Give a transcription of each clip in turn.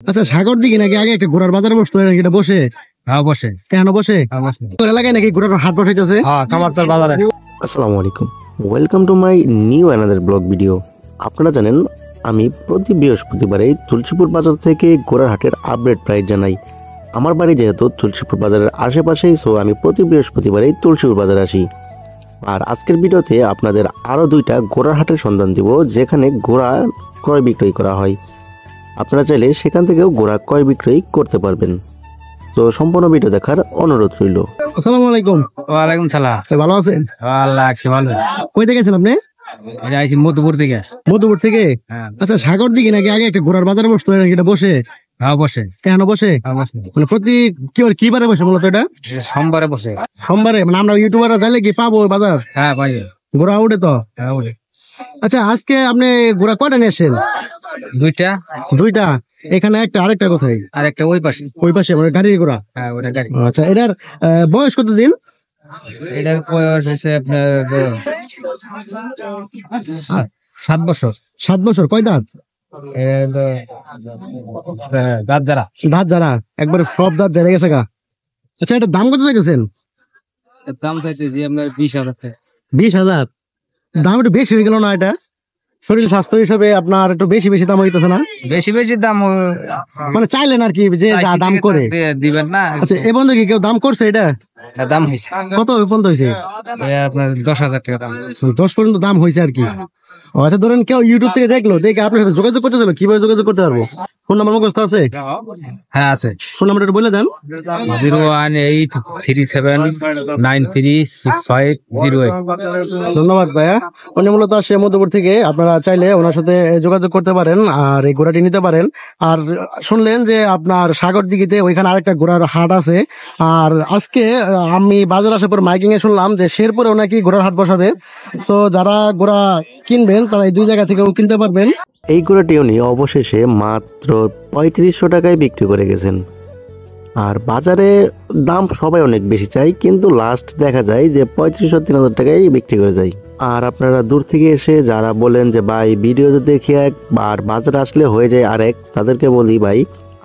আচ্ছা, সাগর দিকে নাকি আগে একটা ঘোড়ার বাজার বসতো নাকি, এটা বসে? হ্যাঁ বসে। কেন বসে? তোর এলাকায় নাকি ঘোড়ার হাট বসাইতেছে? হ্যাঁ কামারচর বাজারে। আসসালামু আলাইকুম, welcome to my new another blog video. আপনারা জানেন আমি প্রতি বৃহস্পতিবারে তুলসীপুর বাজার থেকে ঘোড়ার হাটের আপডেট প্রাইস জানাই। আমার বাড়ি যেহেতু তুলসীপুর বাজারের আশেপাশেই, সো আমি প্রতি বৃহস্পতিবারেই তুলসীপুর বাজারে আসি। আর আজকের ভিডিওতে আপনাদের আরও দুইটা ঘোড়ার হাটের সন্ধান দিব, যেখানে ঘোড়া ক্রয় বিক্রয় করা হয়। আপনারা চাইলে সেখান থেকেও ঘোড়া ক্রয় বিক্রয় করতে পারবেন। তো সম্পূর্ণ ভিডিও দেখার অনুরোধ রইল। আসসালামু আলাইকুম। ওয়ালাইকুম সালাম। ভালো আছেন? আল্লাহ আছি ভালো। কই থেকে গেছেন আপনি? এই যে আইছি মধুপুর থেকে। মধুপুর থেকে? হ্যাঁ। আচ্ছা, সাগর দিকে নাকি আগে একটা ঘোড়ার বাজার বসতো নাকি, এটা বসে? হ্যাঁ বসে। কেন বসে? হ্যাঁ বসে। মানে প্রতি কি বারে বসে মূলত এটা? সোমবারে বসে। সোমবারে? মানে আমরা ইউটিউবাররা যাইলে কি পাবো ওই বাজার? হ্যাঁ পাই। ঘোড়া উঠে তো? হ্যাঁ উঠে। আচ্ছা, আজকে আপনি ঘোড়া কয়টা নিয়ে আসছেন? দুইটা। দুইটা? এখানে একটা, আরেকটা কোথায়? আর একটা ওই পাশে। ওই পাশে মানে গাড়ির ঘোড়া? হ্যাঁ ওটা গাড়ি। আচ্ছা, এটার বয়স কতদিন? এটার বয়স হচ্ছে আপনার 7 বছর। 7 বছর। কয় দাঁত? দাঁত যারা। দাঁত যারা একবারে সব দাঁত জারে গেছে গা। আচ্ছা, এটার দাম কত চাইছেন? দাম চাইতেছি আপনার 20,000 টাকা। 20,000? দাম একটু বেশি হয়ে গেল না? এটা শরীর স্বাস্থ্য হিসাবে আপনার একটু বেশি বেশি দাম হইতেছে না? বেশি বেশি দাম মানে চাইলেন আর কি যে যা দাম করে দিবেন না। আচ্ছা, এ বন্ধু কি কেউ দাম করছে এটা? দাম হয়েছে কত পর্যন্ত হয়েছে? আপনার 10,000 টাকা দাম। 10 পর্যন্ত দাম হয়েছে আর কি। ও আচ্ছা, ধরেন কেউ ইউটিউব থেকে দেখলো, দেখে আপনার সাথে যোগাযোগ করতে চাইলো, কিভাবে যোগাযোগ করতে পারবো? ফোন নাম্বার মুখস্থ আছে? হ্যাঁ আছে। ফোন নাম্বারটা বলে দেন। 01837936508। ধন্যবাদ ভাইয়া। উনি মূলত আসে মধুপুর থেকে। আপনারা চাইলে ওনার সাথে যোগাযোগ করতে পারেন আর এই ঘোড়াটি নিতে পারেন। আর শুনলেন যে আপনার সাগর দিঘিতে ওইখানে আরেকটা ঘোড়ার হাট আছে। আর আজকে আমি বাজার আসার পর মাইকিং এ শুনলাম যে শেরপুরেও নাকি ঘোড়ার হাট বসাবে। তো যারা ঘোড়া কিনবেন তারা এই দুই জায়গা থেকেও কিনতে পারবেন। এই ঘোড়াটি উনি অবশেষে মাত্র 3500 টাকায় বিক্রি করে গেছেন। আর বাজারে দাম সবাই অনেক বেশি চাই, কিন্তু লাস্ট দেখা যায় যে 3500-3000 টাকায় বিক্রি করে যায়। আর আপনারা দূর থেকে এসে যারা বলেন যে ভাই ভিডিওতে দেখি এক, আর বাজারে আসলে হয়ে যায় আরেক, তাদেরকে বলি ভাই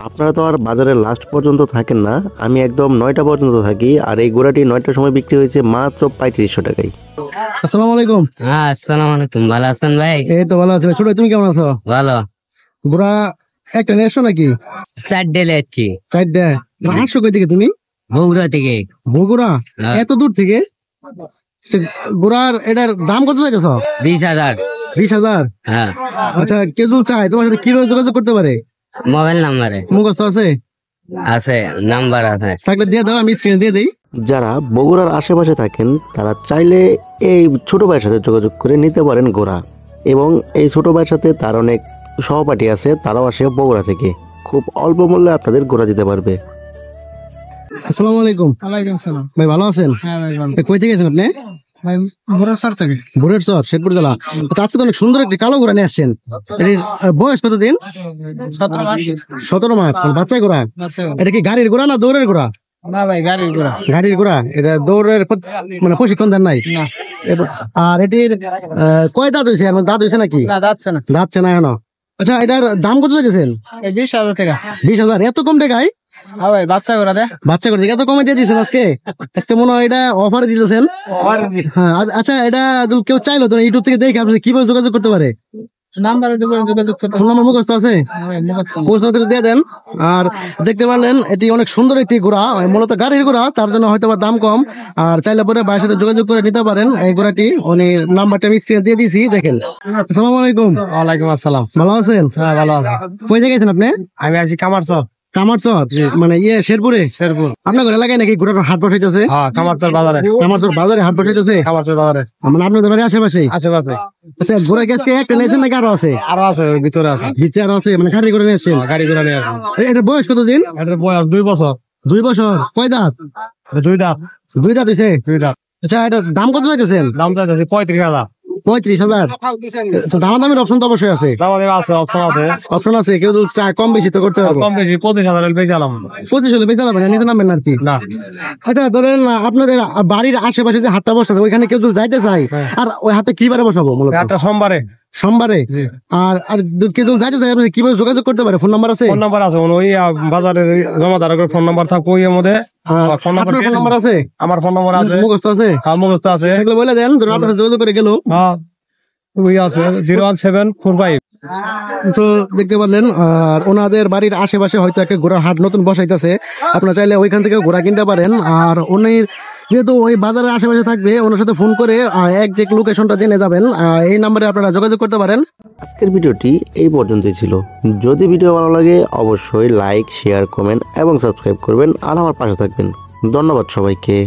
আপনারা তো আর বাজারের লাস্ট পর্যন্ত থাকেন না। আমি একদম 9টা পর্যন্ত থাকি, আর এই ঘোড়াটি 9টার সময় বিক্রি হয়েছে মাত্র 3500 টাকায়। আসসালামু আলাইকুম। হ্যাঁ আসসালামু আলাইকুম। ভালো আছেন ভাই? এই তো ভালো আছি ভাই। ছোট, তুমি কেমন আছো? ভালো। ঘোড়া একটা নিয়ে এসো নাকি? 4 লেছি। 4টা? আসো কই থেকে তুমি? বগুড়া থেকে। বগুড়া? হ্যাঁ। এত দূর থেকে? ঘোড়ার এটার দাম কত চাইতেছ? 20,000। 20,000? হ্যাঁ। আচ্ছা, কেউ যদি চায় তোমার সাথে কিভাবে যোগাযোগ করতে পারে? মোবাইল নাম্বারে মুখস্থ আছে? আছে, নাম্বার আছে। থাকলে দিয়ে দাও, আমি স্ক্রিনে দিয়ে দিই। যারা বগুড়ার আশেপাশে থাকেন তারা চাইলে এই ছোট ভাইয়ের সাথে যোগাযোগ করে নিতে পারেন ঘোড়া। এবং এই ছোট ভাইয়ের সাথে তার অনেক সহপাঠী আছে, তারাও আসে বগুড়া থেকে। খুব অল্প মূল্যে আপনাদের ঘোড়া দিতে পারবে। আসসালামু আলাইকুম। ওয়ালাইকুম সালাম। ভাই ভালো আছেন? হ্যাঁ ভাই ভালো। কই থেকে গেছেন আপনি? ভাই বড় স্যার থেকে। ভোরের চর, শেরপুর জেলা। আচ্ছা, আজকে তো অনেক সুন্দর একটি কালো ঘোড়া নিয়ে আসছেন। এটির বয়স কতদিন? 17 মাস। 17 মাস? বাচ্চা ঘোড়া? এটা কি গাড়ির ঘোড়া না দৌড়ের ঘোড়া? না ভাই গাড়ির ঘোড়া। গাড়ির ঘোড়া? এটা দৌড়ের মানে প্রশিক্ষণ দেন নাই? না। আর এটির কয় দাঁত হয়েছে? দাঁত হয়েছে নাকি? না যাচ্ছে না। যাচ্ছে না এখনো? আচ্ছা, এটার দাম কত চাইছেন? 20,000 টাকা। 20,000? এত কম টাকায়? হ্যাঁ ভাই বাচ্চা ঘোড়া দে। বাচ্চা করে এত কমে দিয়ে দিয়েছেন আজকে? আজকে মনে হয় এটা অফারে দিতেছেন। হ্যাঁ। আচ্ছা, এটা যদি কেউ চাইলো তো ইউটিউব থেকে দেখে আপনার কিভাবে যোগাযোগ করতে পারে? নাম্বারে যোগাযোগ করতে। ফোন নাম্বার মুখস্থ আছে? মুখস্থ করে দিয়ে দেন। আর দেখতে পারলেন এটি অনেক সুন্দর একটি ঘোড়া, মূলত গাড়ির ঘোড়া, তার জন্য হয়তো বা দাম কম। আর চাইলে পরে ভাইয়ের সাথে যোগাযোগ করে নিতে পারেন এই ঘোড়াটি। উনি নাম্বারটা আমি স্ক্রিনে দিয়ে দিয়েছি, দেখেন। আসসালামু আলাইকুম। ওয়ালাইকুম আসসালাম। ভালো আছেন? হ্যাঁ ভালো আছে। কই থেকে গেছেন আপনি? আমি আছি কামারচর। কামারচর? মানে শেরপুরে? শেরপুর। আপনার এলাকায় নাকি ঘোড়ার হাট বসাইতেছে? হ্যাঁ কামারচর বাজারে। কামারচর বাজারে হাট বসাইতেছে? কামারচর বাজারে মানে আপনাদের বাড়ির আশেপাশে? আশেপাশে। আচ্ছা, ঘোড়া গ্যাসকে একটা নিয়েছেন নাকি আরো আছে? আরো আছে, ওই ভিতরে আছে। ভিতরে আরো আছে? মানে গাড়ি করে নিয়েছেন? গাড়ি ঘোড়া নিয়ে আসেন। এটা বয়স কতদিন? এটার বয়স 2 বছর। 2 বছর? কয় দাঁত? 2 দাঁত। 2 দাঁত হয়েছে? 2 দাঁত। আচ্ছা, এটার দাম কত চাইতেছেন? দাম চাইতেছি 35,000। 35,000? দামাদামির অপশন তো অবশ্যই আছে? দাম আছে, অপশন আছে। অপশন আছে, কেউ যদি চায় কম বেশি তো করতে পারবো? কম বেশি 25,000 বেচে আলাম। 25 হলে বেচা যাবে না, নিচে নামবেন না আর কি? না। আচ্ছা, ধরেন আপনাদের বাড়ির আশেপাশে যে হাটটা বসতেছে ওইখানে কেউ যদি যাইতে চায়, আর ওই হাটে কি বারে বসাবো মূলত? একটা সোমবারে। সোমবারে জি আর আর কেউ যাইতে চাই আপনি কিভাবে যোগাযোগ করতে পারে? ফোন নাম্বার আছে? ফোন নাম্বার আছে ওই বাজারের জমাদারের ফোন নাম্বার থাকবো ওই মধ্যে আর ফোন নাম্বার আপনার ফোন নাম্বার আছে? আমার ফোন নাম্বার আছে মুখস্থ আছে? মুখস্থ আছে এগুলো বলে দেন, ধরুন আপনার সাথে যোগাযোগ করে গেল। হ্যাঁ ওই আছে 01745 তো দেখতে পারলেন, আর ওনাদের বাড়ির আশেপাশে হয়তো একটা ঘোড়ার হাট নতুন বসাইতেছে, আপনারা চাইলে ওইখান থেকে ঘোড়া কিনতে পারেন। আর উনি যেহেতু ওই বাজারের আশেপাশে থাকবে, ওনার সাথে ফোন করে একজ্যাক্ট লোকেশনটা জেনে যাবেন। এই নাম্বারে আপনারা যোগাযোগ করতে পারেন। আজকের ভিডিওটি এই পর্যন্তই ছিল। যদি ভিডিও ভালো লাগে অবশ্যই লাইক, শেয়ার, কমেন্ট এবং সাবস্ক্রাইব করবেন আর আমার পাশে থাকবেন। ধন্যবাদ সবাইকে।